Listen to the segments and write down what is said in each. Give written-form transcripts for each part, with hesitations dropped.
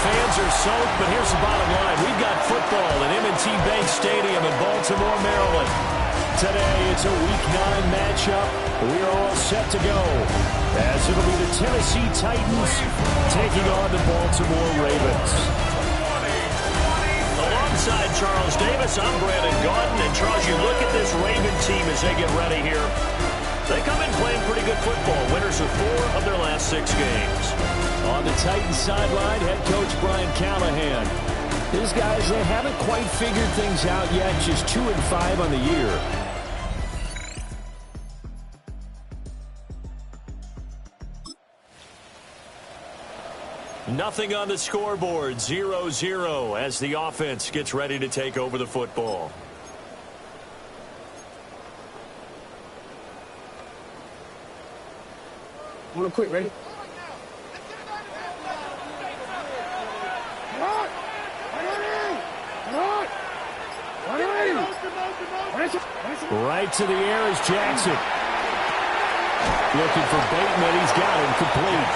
fans are soaked, but here's the bottom line. We've got football at M&T Bank Stadium in Baltimore, Maryland. Today, it's a Week 9 matchup. We're all set to go, as it'll be the Tennessee Titans taking on the Baltimore Ravens. Alongside Charles Davis, I'm Brandon Gaudin. And Charles, you look at this Raven team as they get ready here. They come in playing pretty good football. Winners of 4 of their last 6 games. On the Titans sideline, head coach Brian Callahan. His guys, they haven't quite figured things out yet, just 2-5 on the year. Nothing on the scoreboard, 0-0 as the offense gets ready to take over the football. On quick, ready? Right to the air is Jackson. Looking for Bateman. He's got him complete.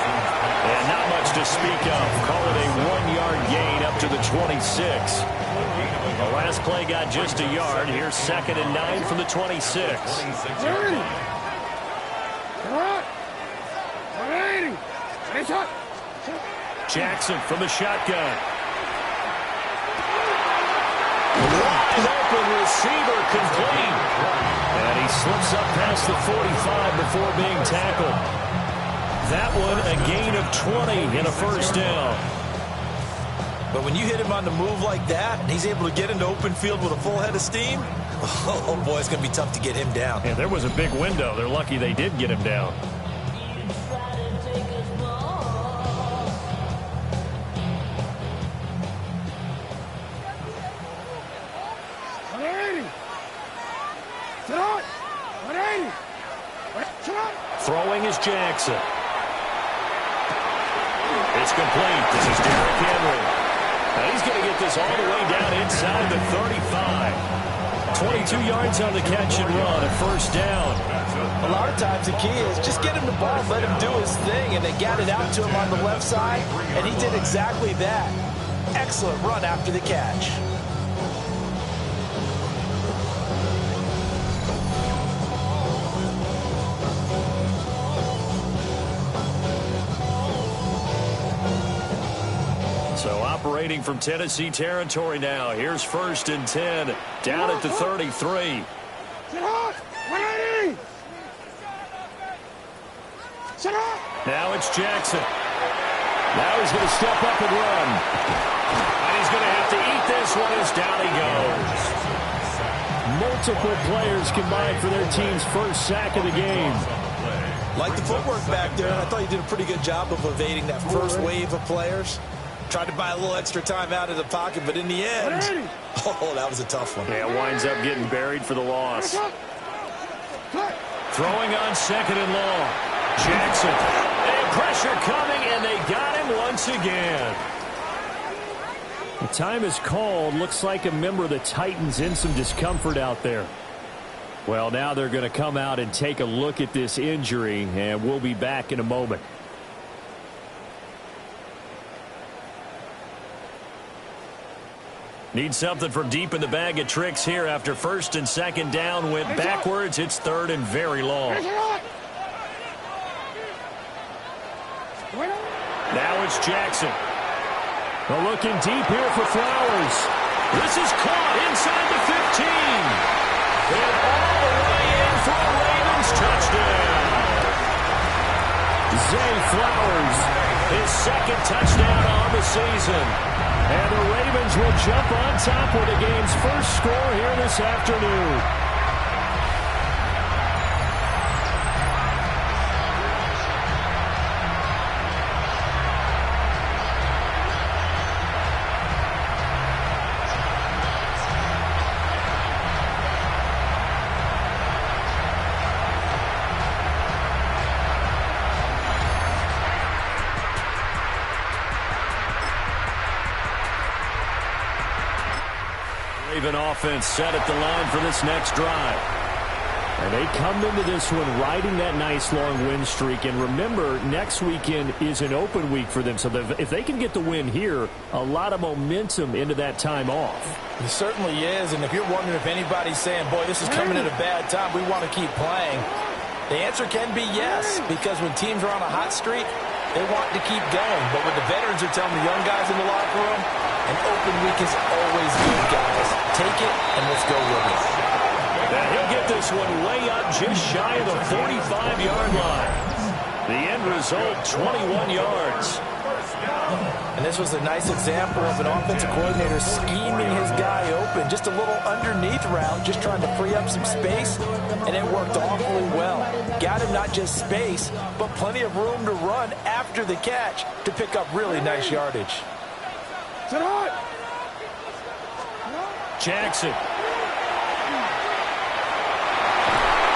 And not much to speak of. Call it a 1-yard gain up to the 26. The last play got just a yard. Here's 2nd and 9 from the 26. Jackson from the shotgun. Wide open receiver complete. And he slips up past the 45 before being tackled. That one a gain of 20 and a first down. But when you hit him on the move like that, and he's able to get into open field with a full head of steam, oh boy, it's going to be tough to get him down. Yeah, there was a big window. They're lucky they did get him down. Throwing is Jackson. It's complete. This is Derrick Henry. Now he's going to get this all the way down inside the 35. 22 yards on the catch and run, a first down. A lot of times the key is just get him the ball, let him do his thing, and they got it out to him on the left side, and he did exactly that. Excellent run after the catch. So operating from Tennessee territory now. Here's 1st and 10, down at the 33. Now it's Jackson. Now he's going to step up and run. And he's going to have to eat this one as down he goes. Multiple players combined for their team's first sack of the game. Like the footwork back there, and I thought he did a pretty good job of evading that first wave of players. Tried to buy a little extra time out of the pocket, but in the end, oh, that was a tough one. Yeah, winds up getting buried for the loss. Throwing on 2nd and long. Jackson. And pressure coming, and they got him once again. The time is called. Looks like a member of the Titans in some discomfort out there. Well, now they're going to come out and take a look at this injury, and we'll be back in a moment. Need something from deep in the bag of tricks here after 1st and 2nd down went backwards. It's 3rd and very long. Now it's Jackson. Well, looking deep here for Flowers. This is caught inside the 15. And all the way in for a Ravens touchdown. Zay Flowers. His 2nd touchdown on the season. And the Ravens will jump on top with the game's first score here this afternoon. Raven offense set at the line for this next drive. And they come into this one riding that nice long win streak. And remember, next weekend is an open week for them. So if they can get the win here, a lot of momentum into that time off. It certainly is. And if you're wondering if anybody's saying, boy, this is coming at a bad time, we want to keep playing, the answer can be yes. Because when teams are on a hot streak, they want to keep going. But what the veterans are telling the young guys in the locker room, an open week is always good, guys. Take it and let's go with it. And he'll get this one way up just shy of the 45-yard line. The end result, 21 yards. And this was a nice example of an offensive coordinator scheming his guy open. Just a little underneath route, just trying to free up some space, and it worked awfully well. Got him not just space, but plenty of room to run after the catch to pick up really nice yardage. Jackson.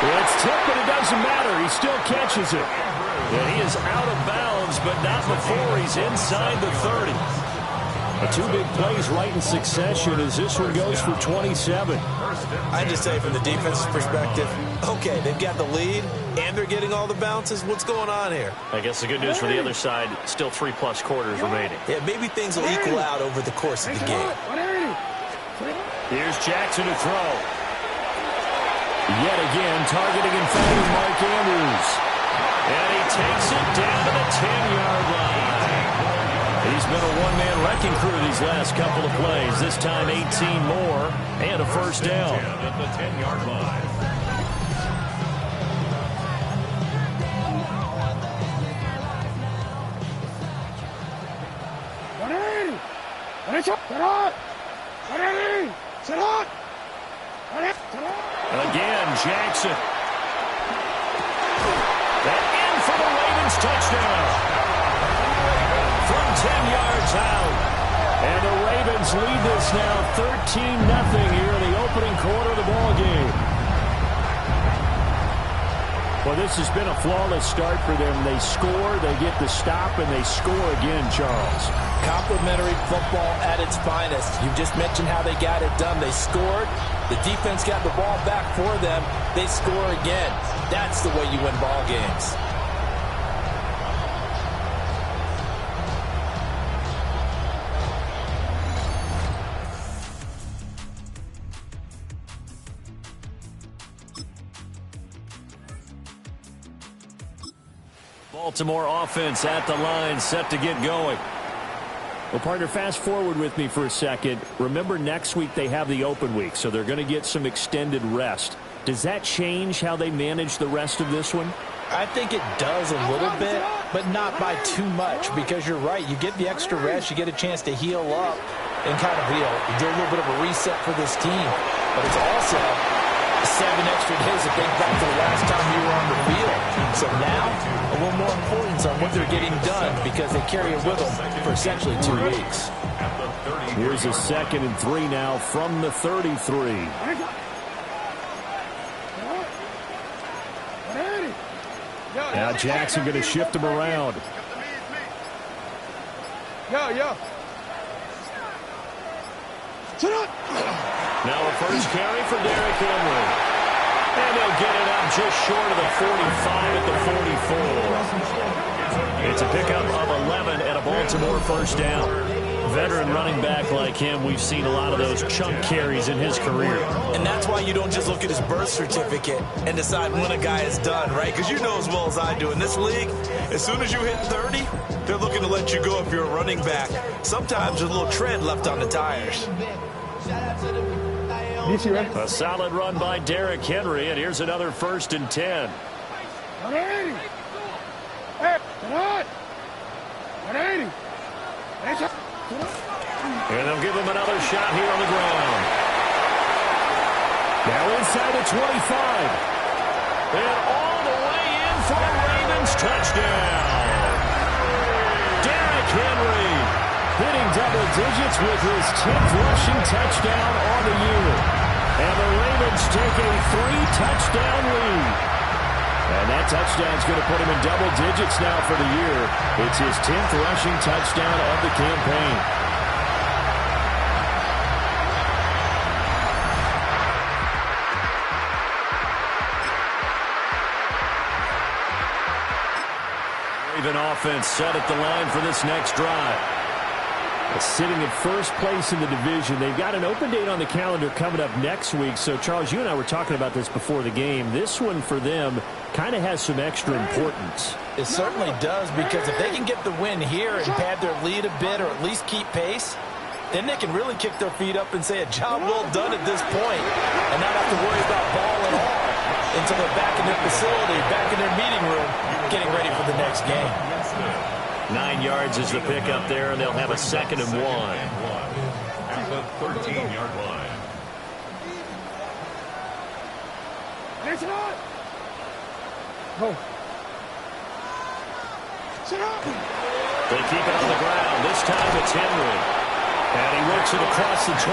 Well, it's tipped, but it doesn't matter. He still catches it. And he is out of bounds, but not before he's inside the 30. Two big plays right in succession as this one goes for 27. I just say from the defense's perspective, okay, they've got the lead, and they're getting all the bounces. What's going on here? I guess the good news for the other side, still 3+ quarters remaining. Yeah, maybe things will equal out over the course of the game. Here's Jackson to throw. Yet again, targeting and finding Mark Andrews. And he takes it down to the 10-yard line. He's been a one-man wrecking crew these last couple of plays. This time 18 more and a first down. At the 10-yard line. Again, Jackson. That in for the Ravens touchdown. From 10 yards out. And the Ravens lead this now 13-0 here in the opening quarter of the ball game. Well, this has been a flawless start for them. They score, they get the stop, and they score again, Charles. Complimentary football at its finest. You just mentioned how they got it done. They scored. The defense got the ball back for them. They score again. That's the way you win ball games. Baltimore offense at the line, set to get going. Well, partner, fast forward with me for a second. Remember, next week they have the open week, so they're going to get some extended rest. Does that change how they manage the rest of this one? I think it does a little bit, but not by too much, because you're right. You get the extra rest, you get a chance to heal up and kind of do a little bit of a reset for this team. But it's also 7 extra days to think back to the last time you were on the field. So now, a little more importance on what they're getting done because they carry it with them for essentially 2 weeks. Here's a 2nd and 3 now from the 33. Now Jackson going to shift him around. Now a first carry for Derrick Henry. And they'll get it up just short of the 45 at the 44. It's a pickup of 11 and a Baltimore first down. Veteran running back like him, we've seen a lot of those chunk carries in his career. And that's why you don't just look at his birth certificate and decide when a guy is done, right? Because you know as well as I do, in this league, as soon as you hit 30, they're looking to let you go if you're a running back. Sometimes there's a little tread left on the tires. A solid run by Derrick Henry, and here's another 1st and 10. And they'll give him another shot here on the ground. Now inside the 25. And all the way in for a Ravens touchdown. Derrick Henry hitting double digits with his 10th rushing touchdown on the year. And the Ravens take a 3-touchdown lead. And that touchdown's going to put him in double digits now for the year. It's his 10th rushing touchdown of the campaign. Raven offense set at the line for this next drive. Sitting at first place in the division. They've got an open date on the calendar coming up next week. So, Charles, you and I were talking about this before the game. This one for them kind of has some extra importance. It certainly does, because if they can get the win here and pad their lead a bit or at least keep pace, then they can really kick their feet up and say a job well done at this point and not have to worry about ball at all until they're back in their facility, back in their meeting room, getting ready for the next game. 9 yards is the pickup there, and they'll have a 2nd and 1. At the 13-yard line. They keep it on the ground. This time it's Henry. And he works it across the 25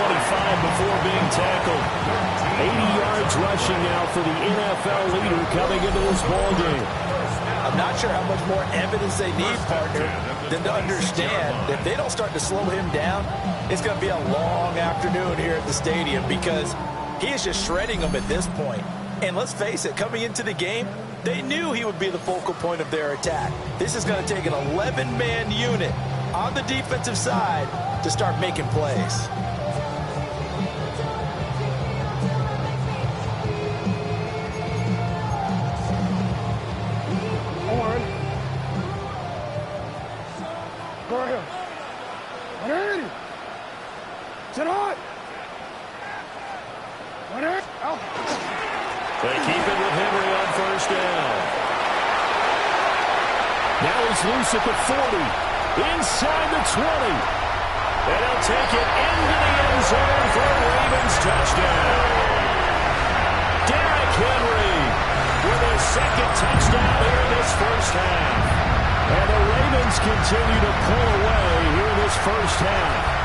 before being tackled. 80 yards rushing now for the NFL leader coming into this ballgame. I'm not sure how much more evidence they need, partner, than to understand that if they don't start to slow him down, it's going to be a long afternoon here at the stadium, because he is just shredding them at this point. And let's face it, coming into the game, they knew he would be the focal point of their attack. This is going to take an 11-man unit on the defensive side to start making plays. They keep it with Henry on 1st down. Now he's loose at the 40, inside the 20. And he'll take it into the end zone for a Ravens touchdown. Derrick Henry with his 2nd touchdown here in this first half. And the Ravens continue to pull away here in this first half.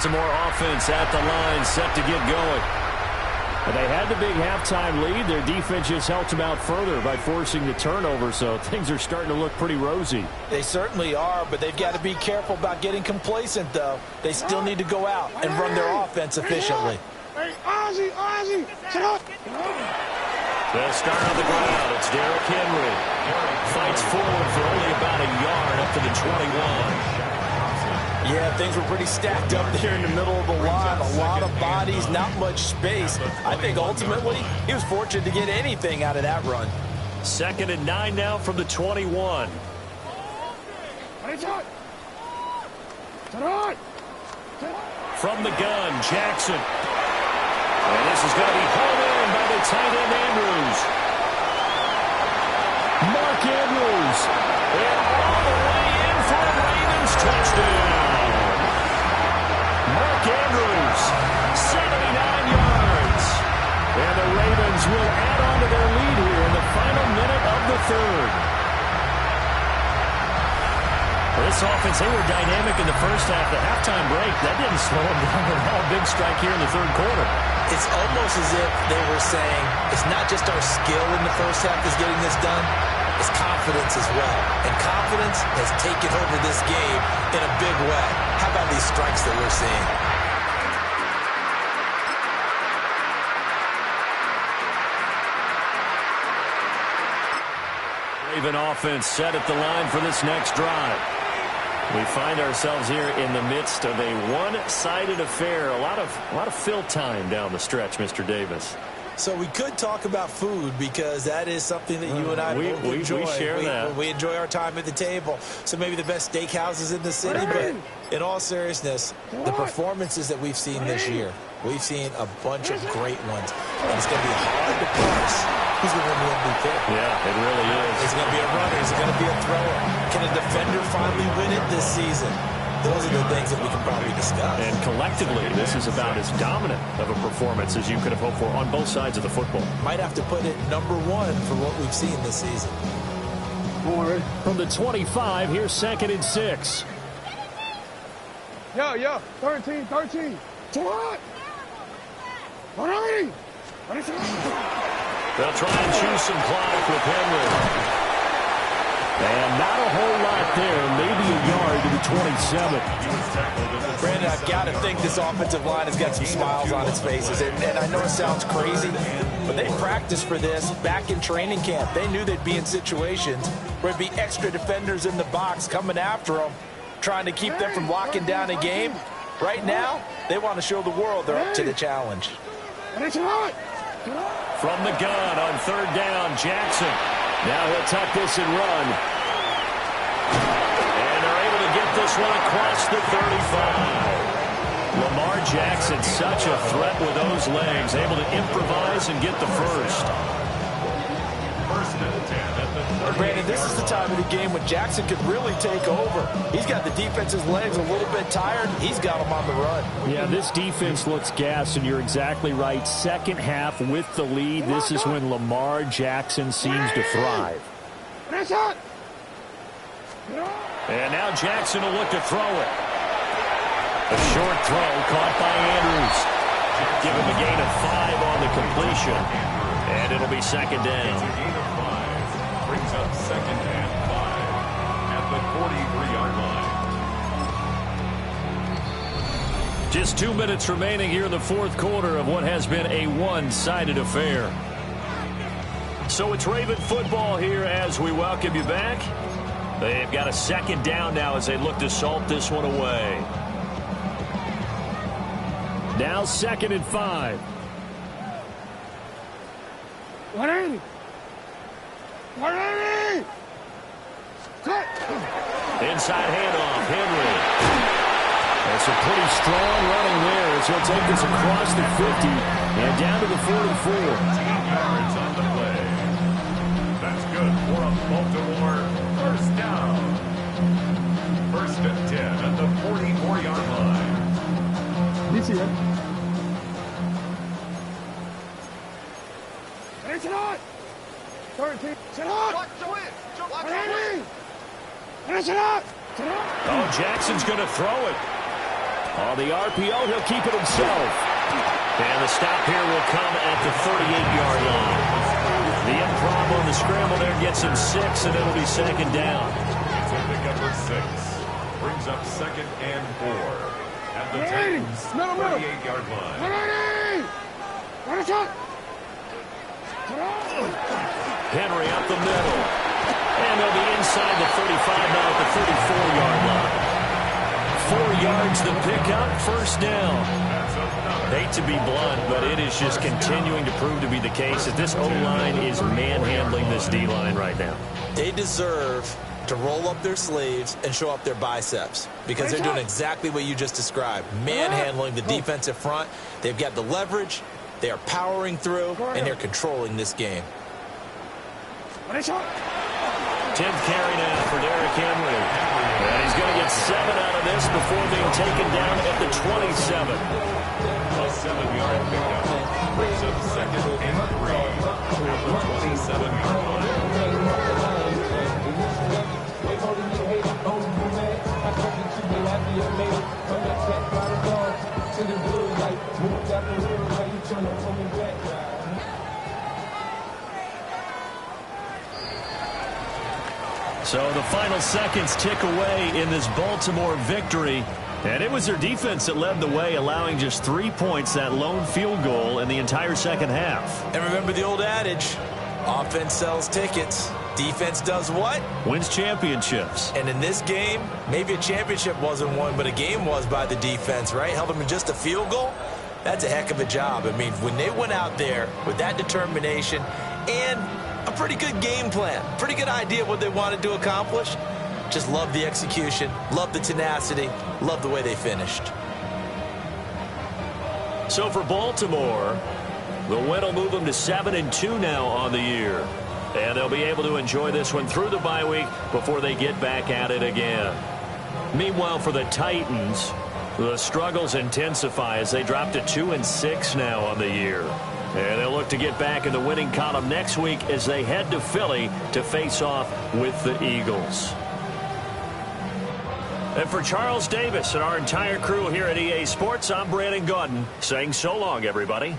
Some more offense at the line, set to get going. And they had the big halftime lead. Their defense just helped them out further by forcing the turnover, so things are starting to look pretty rosy. They certainly are, but they've got to be careful about getting complacent, though. They still need to go out and run their offense efficiently. They'll start on the ground. It's Derrick Henry. Fights forward for only about a yard up to the 21. Yeah, things were pretty stacked up there in the middle of the line. A lot of bodies, not much space. I think ultimately he was fortunate to get anything out of that run. 2nd and 9 now from the 21. From the gun, Jackson. And this is going to be hauled in by the tight end Andrews. Mark Andrews. And all the way in for a Ravens touchdown. Mark Andrews, 79 yards. And the Ravens will add on to their lead here in the final minute of the 3rd. This offense, they were dynamic in the first half. The halftime break, that didn't slow them down at all. Big strike here in the 3rd quarter. It's almost as if they were saying, it's not just our skill in the first half that's getting this done, it's confidence as well. And confidence has taken over this game in a big way. How about these strikes that we're seeing? Raven offense set at the line for this next drive. We find ourselves here in the midst of a one-sided affair. A lot of fill time down the stretch, Mr. Davis. So we could talk about food, because that is something that you and I both enjoy. We share that. We enjoy our time at the table. So maybe the best steakhouses in the city, but in all seriousness, the performances that we've seen this year, we've seen a bunch of great ones. And it's going to be hard to parse who's going to win the MVP. Yeah, it really is. Is it going to be a runner? Is it going to be a thrower? Can a defender finally win it this season? Those are the things that we can probably discuss. And collectively, this is about as dominant of a performance as you could have hoped for on both sides of the football. Might have to put it #1 for what we've seen this season. From the 25, here's 2nd and 6. Yo, 13. To what? 180. They'll try and choose some clock with Henry. And not a whole lot there, maybe a yard to the 27. Brandon, I've got to think this offensive line has got some smiles on its faces. And I know it sounds crazy, but they practiced for this back in training camp. They knew they'd be in situations where there'd be extra defenders in the box coming after them, trying to keep them from locking down a game. Right now, they want to show the world they're up to the challenge. From the gun on third down, Jackson. Now he'll tuck this and run. And they're able to get this one across the 35. Lamar Jackson, such a threat with those legs, able to improvise and get the first. First and 10 at the 30. Brandon, this is the time of the game when Jackson could really take over. He's got the defense's legs a little bit tired. He's got them on the run. Yeah, this defense looks gassed, and you're exactly right. Second half with the lead, this is when Lamar Jackson seems to thrive. And now Jackson will look to throw it. A short throw caught by Andrews. Give him a gain of 5 on the completion. And it'll be second down. It's a gain of 5. Brings up second and 5 at the 43-yard line. Just 2 minutes remaining here in the fourth quarter of what has been a one-sided affair. So it's Raven football here as we welcome you back. They've got a second down now as they look to salt this one away. Now 2nd and 5. 180. 180. Inside handoff, Henry. That's a pretty strong running there. So he'll take this across the 50 and down to the 44. 10 yards on the play. That's good for a Baltimore first down. First and 10 at the 44-yard line. You see it? It's not. 13. Sit up. Watch the win. Watch the win. Finish it up. Oh, Jackson's going to throw it. On the RPO, he'll keep it himself. And the stop here will come at the 38-yard line. The improv on the scramble there gets him 6, and it'll be second down. It's a pickup for 6. Brings up second and 4 at the 38-yard line. 180. What a shot. Henry up the middle. And they'll be inside the 35, now at the 34-yard line. 4 yards the pickup, first down. Hate to be blunt, but it is just continuing to prove to be the case that this O-line is manhandling this D-line right now. They deserve to roll up their sleeves and show up their biceps because they're doing exactly what you just described, manhandling the defensive front. They've got the leverage, they are powering through, and they're controlling this game. 10th carry now for Derrick Henry. And he's going to get 7 out of this before being taken down at the 27. A 7-yard pickup. Brings up second and 3 at the 27-yard line. So the final seconds tick away in this Baltimore victory. And it was their defense that led the way, allowing just 3 points, that lone field goal in the entire second half. And remember the old adage, offense sells tickets. Defense does what? Wins championships. And in this game, maybe a championship wasn't won, but a game was by the defense, right? Held them in just a field goal. That's a heck of a job. I mean, when they went out there with that determination and a pretty good game plan, pretty good idea of what they wanted to accomplish, just love the execution, love the tenacity, love the way they finished. So for Baltimore, the win will move them to 7-2 now on the year. And they'll be able to enjoy this one through the bye week before they get back at it again. Meanwhile, for the Titans, the struggles intensify as they drop to 2-6 now on the year. And they'll look to get back in the winning column next week as they head to Philly to face off with the Eagles. And for Charles Davis and our entire crew here at EA Sports, I'm Brandon Gaudin saying so long, everybody.